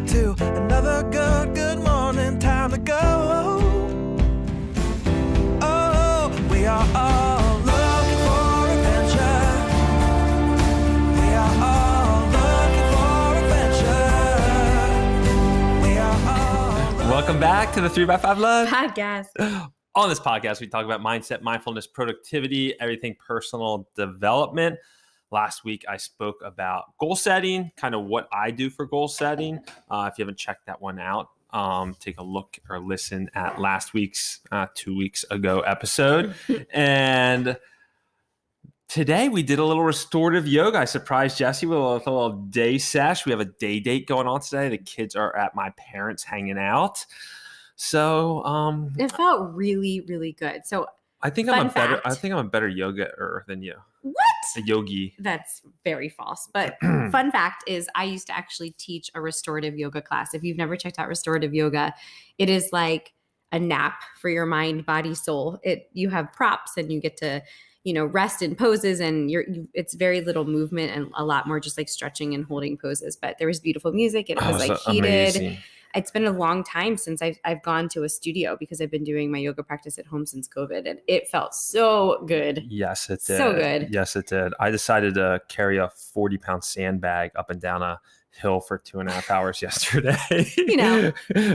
up to another good morning. Time to go. Oh, we are all looking for adventure. We are all looking for adventure. We are all Welcome back to the 3x5 Love Podcast. On this podcast, we talk about mindset, mindfulness, productivity, everything personal development. Last week, I spoke about goal setting, kind of what I do for goal setting. If you haven't checked that one out, take a look or listen at last week's 2 weeks ago episode. And today we did a little restorative yoga. I surprised Jessie with a little day sesh. We have a day date going on today. The kids are at my parents' hanging out. So it felt really, really good. So I think I'm a better yoga-er than you. What? A yogi. That's very false. But fun fact is I used to actually teach a restorative yoga class. If you've never checked out restorative yoga, it is like a nap for your mind, body, soul. You have props and you get to, rest in poses, and it's very little movement and a lot more just like stretching and holding poses. But there was beautiful music. It was like heated. Amazing. It's been a long time since I've gone to a studio because I've been doing my yoga practice at home since COVID, and it felt so good. Yes, it did. So good. Yes, it did. I decided to carry a 40-pound sandbag up and down a hill for 2.5 hours yesterday.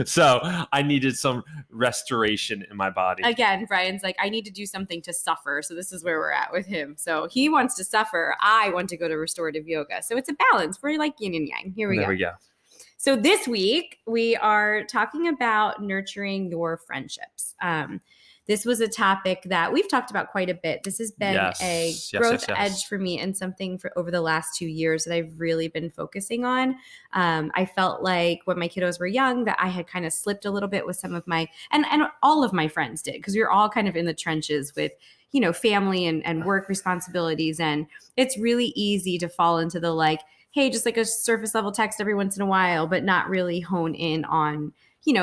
So I needed some restoration in my body. Again, Brian's like, I need to do something to suffer. So this is where we're at with him. So he wants to suffer. I want to go to restorative yoga. So it's a balance. We're like yin and yang. Here we go. So this week, we are talking about nurturing your friendships. This was a topic that we've talked about quite a bit. This has been a growth edge for me and something for over the last 2 years that I've really been focusing on. I felt like when my kiddos were young that I had kind of slipped a little bit with some of my, and all of my friends did, because we were all kind of in the trenches with family and work responsibilities. And it's really easy to fall into the like, hey, just like a surface level text every once in a while, but not really hone in on,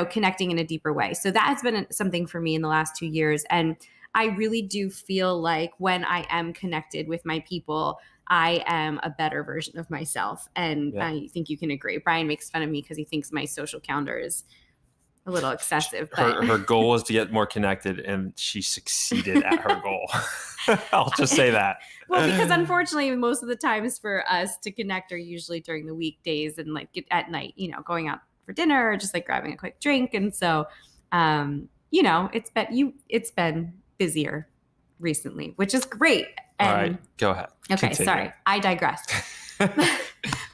connecting in a deeper way. So that has been something for me in the last 2 years. And I really do feel like when I am connected with my people, I am a better version of myself. And I think you can agree. Brian makes fun of me because he thinks my social calendar is a little excessive. But her goal is to get more connected, and she succeeded at her goal. I'll just say that. Well, because unfortunately, most of the times for us to connect are usually during the weekdays and like at night, going out for dinner or just like grabbing a quick drink. And so, it's been busier recently, which is great. And, all right, go ahead. Okay, continue. sorry, I digressed.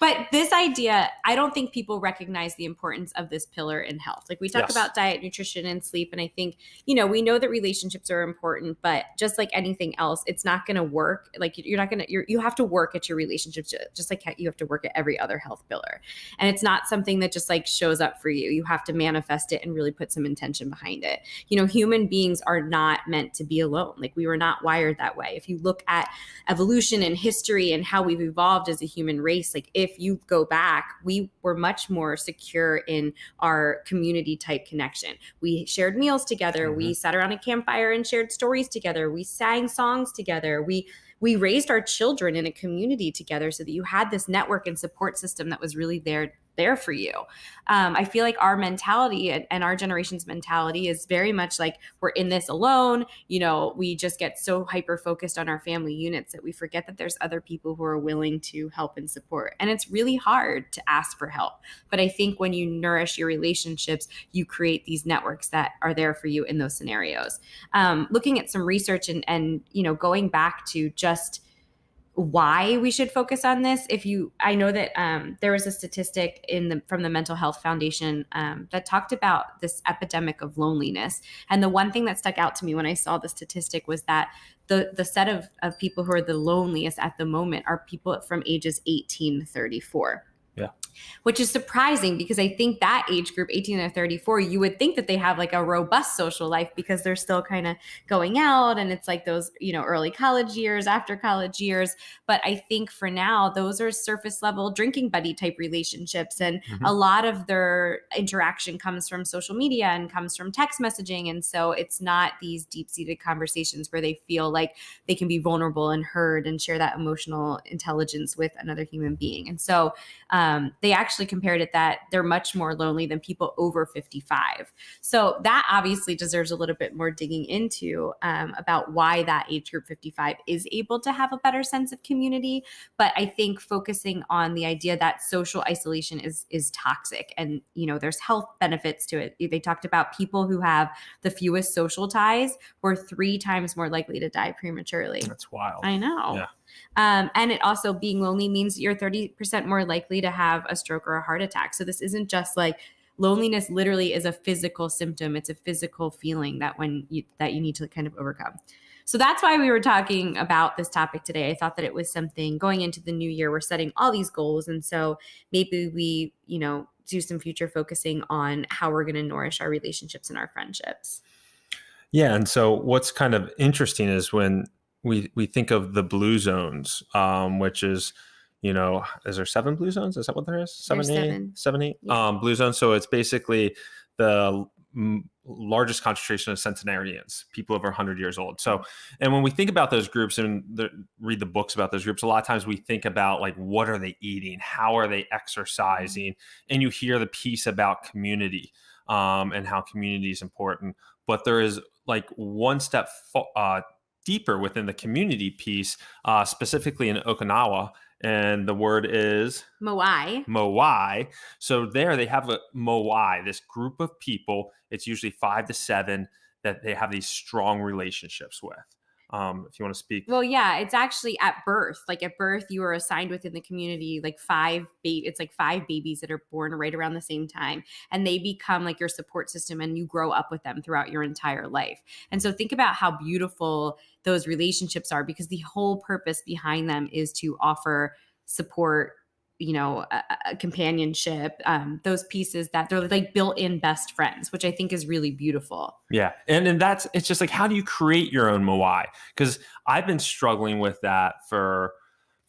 But this idea, I don't think people recognize the importance of this pillar in health. Like we talk about diet, nutrition, and sleep. And I think, we know that relationships are important, but just like anything else, it's not going to work. Like you have to work at your relationships, just like you have to work at every other health pillar. And it's not something that just like shows up for you. You have to manifest it and really put some intention behind it. Human beings are not meant to be alone. Like we were not wired that way. If you look at evolution and history and how we've evolved as a human race, like if you go back, we were much more secure in our community type connection. We shared meals together. Mm-hmm. We sat around a campfire and shared stories together. We sang songs together. We raised our children in a community together so that you had this network and support system that was really there for you. I feel like our mentality and our generation's mentality is very much like we're in this alone. We just get so hyper focused on our family units that we forget that there's other people who are willing to help and support. And it's really hard to ask for help. But I think when you nourish your relationships, you create these networks that are there for you in those scenarios. Looking at some research and going back to just why we should focus on this. I know that there was a statistic from the Mental Health Foundation that talked about this epidemic of loneliness. And the one thing that stuck out to me when I saw the statistic was that the set of people who are the loneliest at the moment are people from ages 18 to 34. Yeah. Which is surprising because I think that age group, 18 to 34, you would think that they have like a robust social life because they're still kind of going out and it's like those, early college years, after college years. But I think for now, those are surface level drinking buddy type relationships. And a lot of their interaction comes from social media and comes from text messaging. And so it's not these deep seated conversations where they feel like they can be vulnerable and heard and share that emotional intelligence with another human being. And so they actually compared it that they're much more lonely than people over 55. So that obviously deserves a little bit more digging into about why that age group 55 is able to have a better sense of community. But I think focusing on the idea that social isolation is toxic, and there's health benefits to it. They talked about people who have the fewest social ties were 3 times more likely to die prematurely. That's wild. I know. Yeah. And it also, being lonely means you're 30% more likely to have a stroke or a heart attack. So this isn't just like, loneliness literally is a physical symptom. It's a physical feeling that you need to kind of overcome. So that's why we were talking about this topic today. I thought that it was something going into the new year. We're setting all these goals. And so maybe we, do some future focusing on how we're going to nourish our relationships and our friendships. Yeah. And so what's kind of interesting is when we think of the blue zones, which is, is there 7 blue zones? Is that what there is? 7, 8? Yeah. Blue zones. So it's basically the largest concentration of centenarians, people over 100 years old. So, and when we think about those groups and read the books about those groups, a lot of times we think about like, what are they eating? How are they exercising? And you hear the piece about community and how community is important. But there is like one step deeper within the community piece, specifically in Okinawa. And the word is Moai. Moai. So there they have a Moai, this group of people. It's usually 5 to 7 that they have these strong relationships with. If you want to speak. Well, yeah, it's actually at birth. Like at birth, you are assigned within the community, like 5 babies that are born right around the same time. And they become like your support system, and you grow up with them throughout your entire life. And so think about how beautiful those relationships are, because the whole purpose behind them is to offer support, a companionship, those pieces that they're like built-in best friends, which I think is really beautiful. Yeah. And it's just like, how do you create your own Moai? Because I've been struggling with that for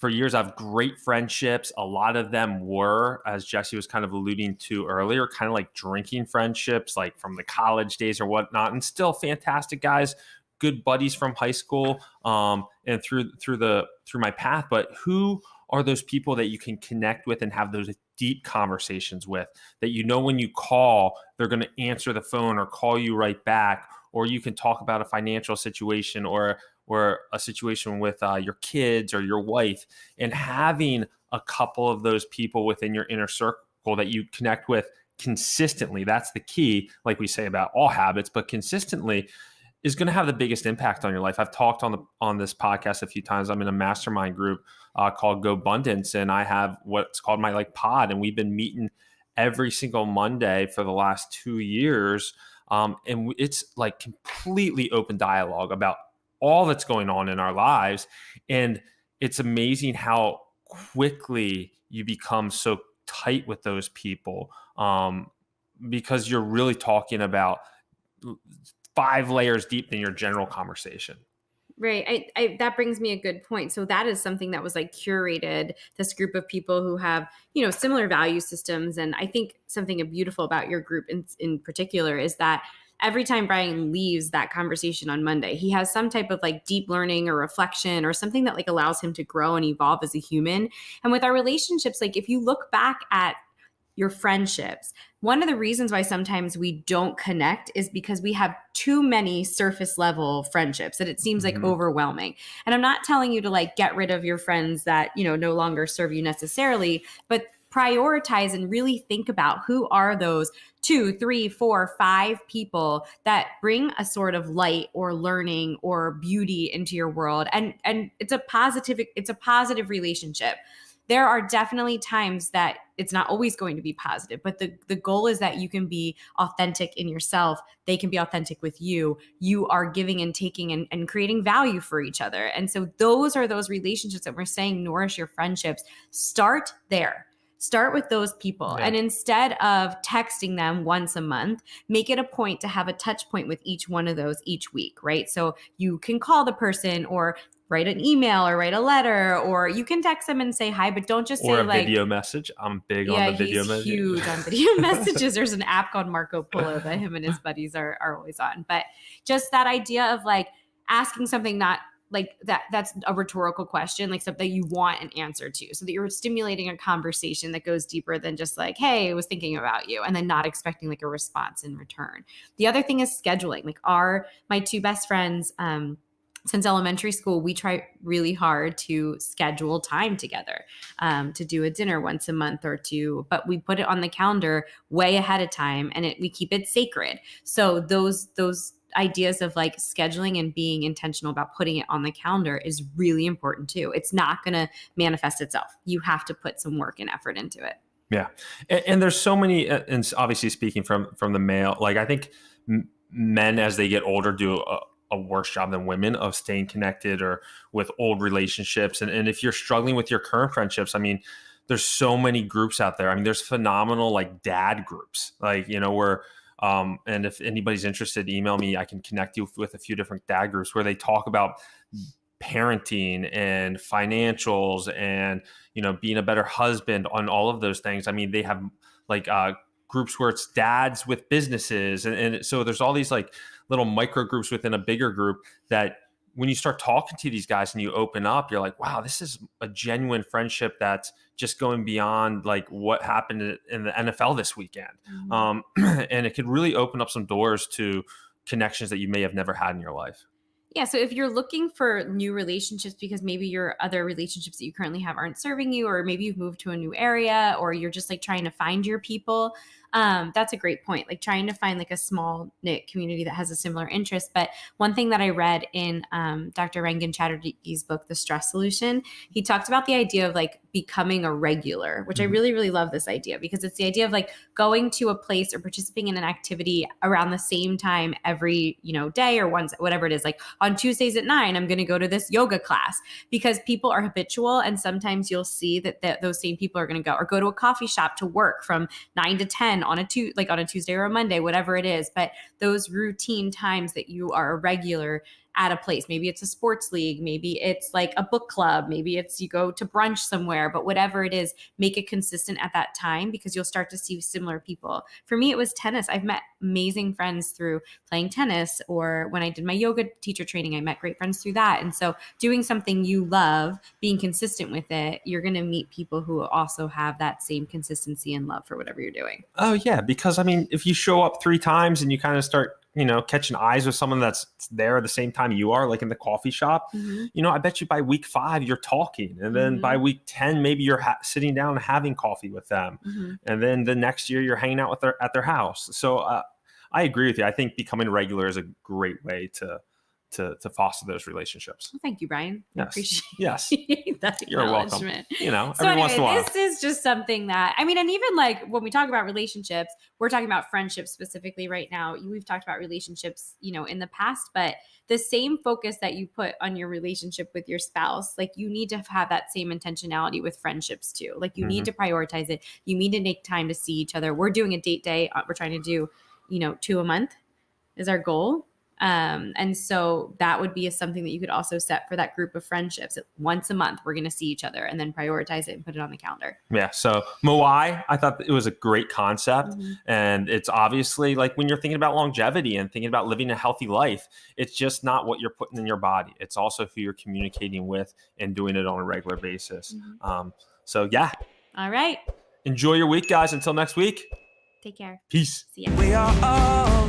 years. I have great friendships. A lot of them were, as Jessie was kind of alluding to earlier, kind of like drinking friendships, like from the college days or whatnot, and still fantastic guys, good buddies from high school, and through my path. But who are those people that you can connect with and have those deep conversations with, that when you call, they're going to answer the phone or call you right back, or you can talk about a financial situation or a situation with your kids or your wife, and having a couple of those people within your inner circle that you connect with consistently. That's the key, like we say about all habits, but consistently is going to have the biggest impact on your life. I've talked on this podcast a few times. I'm in a mastermind group called Go Abundance, and I have what's called my pod, and we've been meeting every single Monday for the last 2 years. And it's like completely open dialogue about all that's going on in our lives. And it's amazing how quickly you become so tight with those people, because you're really talking about 5 layers deep in your general conversation. Right. That brings me a good point. So that is something that was like curated, this group of people who have, similar value systems. And I think something beautiful about your group in particular is that every time Bryan leaves that conversation on Monday, he has some type of like deep learning or reflection or something that like allows him to grow and evolve as a human. And with our relationships, like if you look back at your friendships, one of the reasons why sometimes we don't connect is because we have too many surface level friendships that it seems like overwhelming. And I'm not telling you to like get rid of your friends that, no longer serve you necessarily, but prioritize and really think about who are those 2, 3, 4, 5 people that bring a sort of light or learning or beauty into your world. And it's a positive relationship. There are definitely times that it's not always going to be positive, but the goal is that you can be authentic in yourself. They can be authentic with you. You are giving and taking and creating value for each other. And so those are those relationships that we're saying nourish your friendships. Start there. Start with those people. Yeah. And instead of texting them once a month, make it a point to have a touch point with each one of those each week, right? So you can call the person or write an email or write a letter, or you can text them and say hi, but don't just say like video message. I'm big on the video message. Yeah, he's huge on video messages. There's an app called Marco Polo that him and his buddies are always on. But just that idea of like asking something not like that's a rhetorical question, like something you want an answer to, so that you're stimulating a conversation that goes deeper than just like, hey, I was thinking about you, and then not expecting like a response in return. The other thing is scheduling. Like my two best friends, since elementary school, we try really hard to schedule time together, to do a dinner once a month or two, but we put it on the calendar way ahead of time, and we keep it sacred. So those ideas of like scheduling and being intentional about putting it on the calendar is really important too. It's not going to manifest itself. You have to put some work and effort into it. Yeah. And there's so many, and obviously speaking from the male, like I think men as they get older do a worse job than women of staying connected or with old relationships. And if you're struggling with your current friendships, I mean, there's so many groups out there. I mean, there's phenomenal like dad groups, like, where, and if anybody's interested, email me. I can connect you with a few different dad groups where they talk about parenting and financials and, being a better husband on all of those things. I mean, they have like, groups where it's dads with businesses. And so there's all these like little micro groups within a bigger group that when you start talking to these guys and you open up, you're like, wow, this is a genuine friendship that's just going beyond like what happened in the NFL this weekend. Mm-hmm. And it could really open up some doors to connections that you may have never had in your life. Yeah. So if you're looking for new relationships because maybe your other relationships that you currently have aren't serving you, or maybe you've moved to a new area, or you're just like trying to find your people, that's a great point. Like trying to find like a small knit community that has a similar interest. But one thing that I read in Dr. Rangan Chatterjee's book, The Stress Solution, he talked about the idea of like becoming a regular, which I really, really love this idea, because it's the idea of like going to a place or participating in an activity around the same time every, day or once, whatever it is. Like on Tuesdays at 9, I'm going to go to this yoga class, because people are habitual. And sometimes you'll see that those same people are going to go, or go to a coffee shop to work from 9 to 10 on a Tuesday or a Monday, whatever it is. But those routine times that you are a regular at a place, maybe it's a sports league, maybe it's like a book club, maybe it's you go to brunch somewhere, but whatever it is, make it consistent at that time, because you'll start to see similar people. For me, it was tennis. I've met amazing friends through playing tennis, or when I did my yoga teacher training, I met great friends through that. And so doing something you love, being consistent with it, you're going to meet people who also have that same consistency and love for whatever you're doing. Oh yeah. Because I mean, if you show up 3 times and you kind of start catching eyes with someone that's there at the same time you are, like in the coffee shop, I bet you by week 5 you're talking. And then by week 10, maybe you're sitting down and having coffee with them. And then the next year you're hanging out at their house. So I agree with you. I think becoming regular is a great way to foster those relationships. Well, thank you, Bryan. Yes. I appreciate yes. that You're welcome. So every once in a while. This is just something that, I mean, and even like when we talk about relationships, we're talking about friendships specifically right now. We've talked about relationships, in the past, but the same focus that you put on your relationship with your spouse, like you need to have that same intentionality with friendships too. Like you need to prioritize it. You need to make time to see each other. We're doing a date day. We're trying to do, 2 a month is our goal. And so that would be something that you could also set for that group of friendships. Once a month, we're going to see each other, and then prioritize it and put it on the calendar. Yeah. So Moai, I thought it was a great concept. And it's obviously like when you're thinking about longevity and thinking about living a healthy life, it's just not what you're putting in your body. It's also who you're communicating with and doing it on a regular basis. So yeah. All right. Enjoy your week, guys. Until next week. Take care. Peace. See ya. We are all